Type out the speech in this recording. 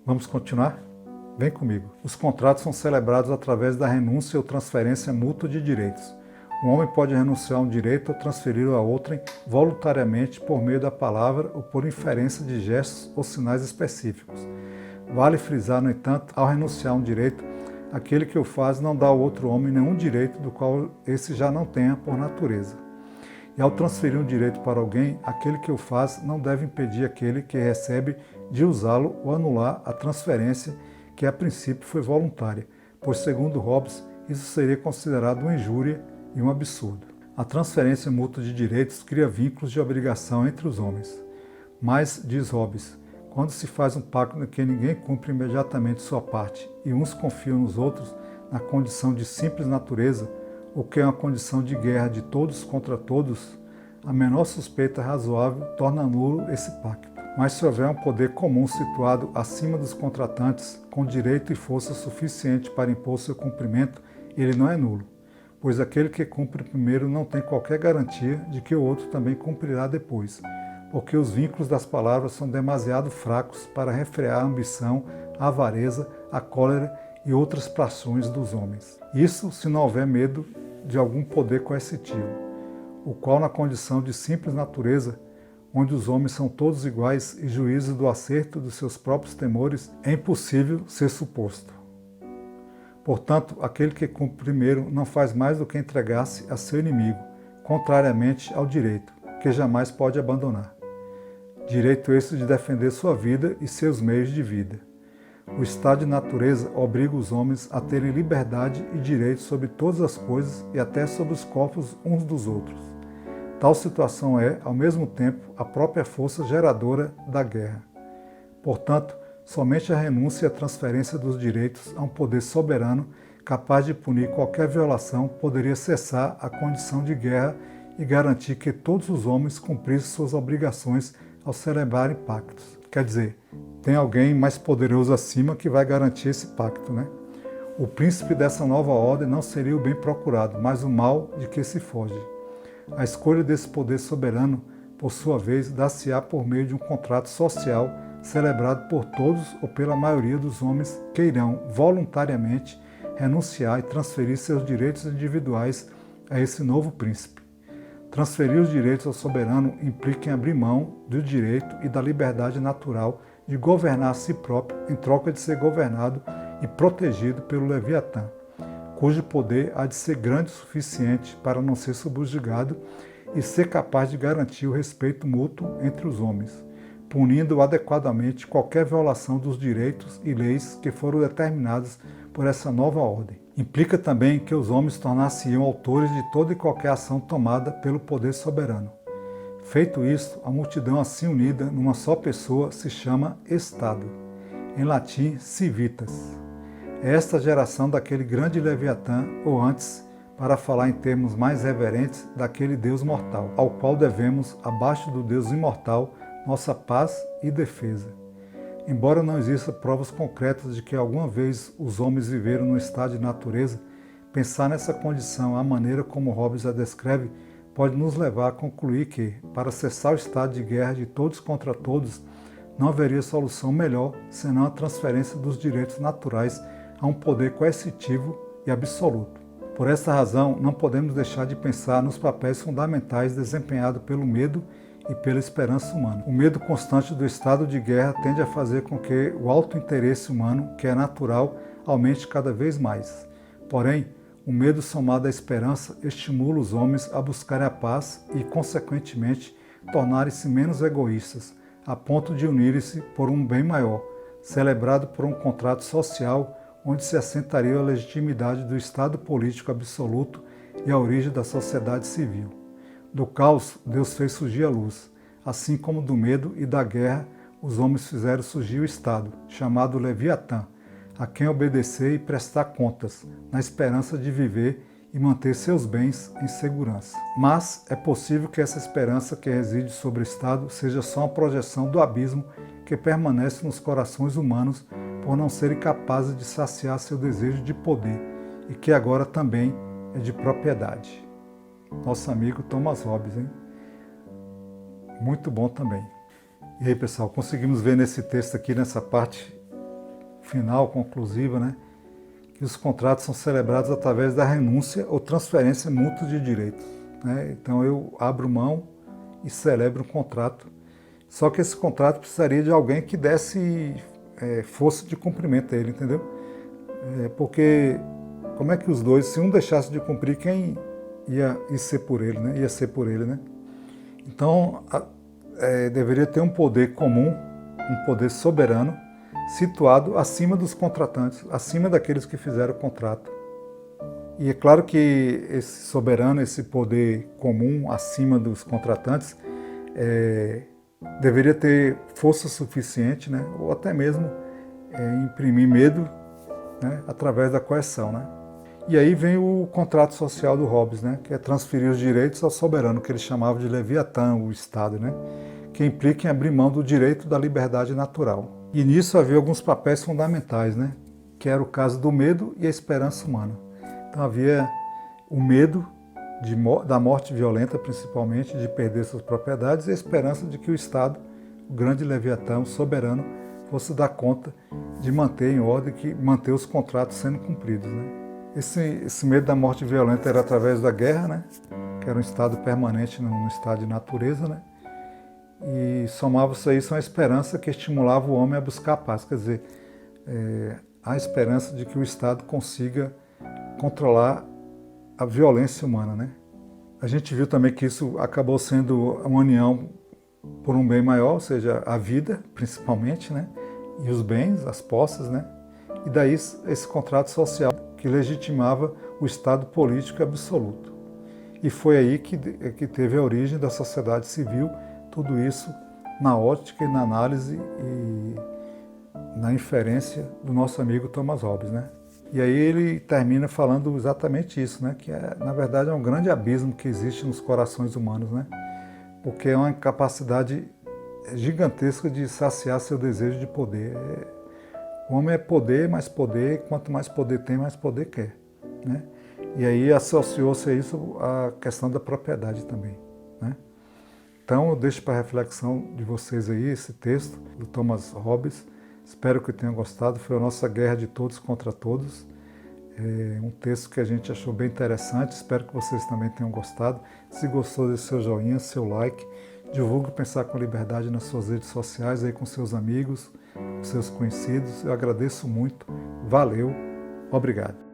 Vamos continuar? Vem comigo. Os contratos são celebrados através da renúncia ou transferência mútua de direitos. Um homem pode renunciar a um direito ou transferi-lo a outrem voluntariamente por meio da palavra ou por inferência de gestos ou sinais específicos. Vale frisar, no entanto, ao renunciar a um direito, aquele que o faz não dá ao outro homem nenhum direito do qual esse já não tenha por natureza. E ao transferir um direito para alguém, aquele que o faz não deve impedir aquele que recebe de usá-lo ou anular a transferência que a princípio foi voluntária, pois, segundo Hobbes, isso seria considerado uma injúria e um absurdo. A transferência mútua de direitos cria vínculos de obrigação entre os homens. Mas, diz Hobbes, quando se faz um pacto em que ninguém cumpre imediatamente sua parte e uns confiam nos outros na condição de simples natureza, ou que é uma condição de guerra de todos contra todos, a menor suspeita razoável torna nulo esse pacto. Mas se houver um poder comum situado acima dos contratantes, com direito e força suficiente para impor seu cumprimento, ele não é nulo, pois aquele que cumpre primeiro não tem qualquer garantia de que o outro também cumprirá depois, porque os vínculos das palavras são demasiado fracos para refrear a ambição, a avareza, a cólera e outras paixões dos homens. Isso se não houver medo de algum poder coercitivo, o qual, na condição de simples natureza, onde os homens são todos iguais e juízes do acerto dos seus próprios temores, é impossível ser suposto. Portanto, aquele que cumpre primeiro não faz mais do que entregar-se a seu inimigo, contrariamente ao direito, que jamais pode abandonar. Direito esse de defender sua vida e seus meios de vida. O estado de natureza obriga os homens a terem liberdade e direito sobre todas as coisas e até sobre os corpos uns dos outros. Tal situação é, ao mesmo tempo, a própria força geradora da guerra. Portanto, somente a renúncia e a transferência dos direitos a um poder soberano capaz de punir qualquer violação poderia cessar a condição de guerra e garantir que todos os homens cumprissem suas obrigações ao celebrarem pactos. Quer dizer, tem alguém mais poderoso acima que vai garantir esse pacto, né? O príncipe dessa nova ordem não seria o bem procurado, mas o mal de que se foge. A escolha desse poder soberano, por sua vez, dá-se-á por meio de um contrato social celebrado por todos ou pela maioria dos homens que irão voluntariamente renunciar e transferir seus direitos individuais a esse novo príncipe. Transferir os direitos ao soberano implica em abrir mão do direito e da liberdade natural de governar a si próprio em troca de ser governado e protegido pelo Leviatã, cujo poder há de ser grande o suficiente para não ser subjugado e ser capaz de garantir o respeito mútuo entre os homens, punindo adequadamente qualquer violação dos direitos e leis que foram determinadas por essa nova ordem. Implica também que os homens tornar-se-iam autores de toda e qualquer ação tomada pelo poder soberano. Feito isto, a multidão assim unida numa só pessoa se chama Estado, em latim civitas. É esta geração daquele grande Leviatã, ou antes, para falar em termos mais reverentes, daquele Deus mortal, ao qual devemos, abaixo do Deus imortal, nossa paz e defesa. Embora não existam provas concretas de que alguma vez os homens viveram no estado de natureza, pensar nessa condição, a maneira como Hobbes a descreve, pode nos levar a concluir que, para cessar o estado de guerra de todos contra todos, não haveria solução melhor senão a transferência dos direitos naturais a um poder coercitivo e absoluto. Por esta razão, não podemos deixar de pensar nos papéis fundamentais desempenhados pelo medo e pela esperança humana. O medo constante do estado de guerra tende a fazer com que o alto interesse humano, que é natural, aumente cada vez mais. Porém, o medo somado à esperança estimula os homens a buscarem a paz e, consequentemente, tornarem-se menos egoístas, a ponto de unirem-se por um bem maior, celebrado por um contrato social onde se assentaria a legitimidade do Estado político absoluto e a origem da sociedade civil. Do caos, Deus fez surgir a luz. Assim como do medo e da guerra, os homens fizeram surgir o Estado, chamado Leviatã, a quem obedecer e prestar contas, na esperança de viver e manter seus bens em segurança. Mas é possível que essa esperança que reside sobre o Estado seja só uma projeção do abismo que permanece nos corações humanos por não serem capazes de saciar seu desejo de poder e que agora também é de propriedade. Nosso amigo Thomas Hobbes, hein? Muito bom também. E aí, pessoal, conseguimos ver nesse texto aqui, nessa parte final, conclusiva, né? Que os contratos são celebrados através da renúncia ou transferência mútua de direitos, né? Então eu abro mão e celebro um contrato. Só que esse contrato precisaria de alguém que desse força de cumprimento a ele, entendeu? Porque como é que os dois, se um deixasse de cumprir, quem ia ser por ele, né? Ia ser por ele, né? Então deveria ter um poder comum, um poder soberano, situado acima dos contratantes, acima daqueles que fizeram o contrato. E é claro que esse soberano, esse poder comum acima dos contratantes, deveria ter força suficiente, né? Ou até mesmo imprimir medo, né? Através da coerção, né? E aí vem o contrato social do Hobbes, né? Que é transferir os direitos ao soberano, que ele chamava de Leviatã, o Estado, né? Que implica em abrir mão do direito da liberdade natural. E nisso havia alguns papéis fundamentais, né? Que era o caso do medo e a esperança humana. Então havia o medo da morte violenta, principalmente, de perder suas propriedades, e a esperança de que o Estado, o grande Leviatã, o soberano, fosse dar conta de manter em ordem, manter os contratos sendo cumpridos, né? Esse medo da morte violenta era através da guerra, né? Que era um estado permanente no estado de natureza, né? E somava-se a isso uma esperança que estimulava o homem a buscar a paz. Quer dizer, a esperança de que o Estado consiga controlar a violência humana, né? A gente viu também que isso acabou sendo uma união por um bem maior, ou seja, a vida, principalmente, né? E os bens, as posses, né? E daí esse contrato social que legitimava o Estado político absoluto. E foi aí que teve a origem da sociedade civil, tudo isso na ótica e na análise e na inferência do nosso amigo Thomas Hobbes, né? E aí ele termina falando exatamente isso, né? Que na verdade é um grande abismo que existe nos corações humanos, né? Porque é uma incapacidade gigantesca de saciar seu desejo de poder. O homem é poder, quanto mais poder tem, mais poder quer, né? E aí associou-se a isso a questão da propriedade também, né? Então eu deixo para a reflexão de vocês aí esse texto do Thomas Hobbes. Espero que tenham gostado. Foi a nossa guerra de todos contra todos. Um texto que a gente achou bem interessante. Espero que vocês também tenham gostado. Se gostou, dê seu joinha, seu like. Divulgue o Pensar com Liberdade nas suas redes sociais, aí com seus amigos, com seus conhecidos. Eu agradeço muito. Valeu. Obrigado.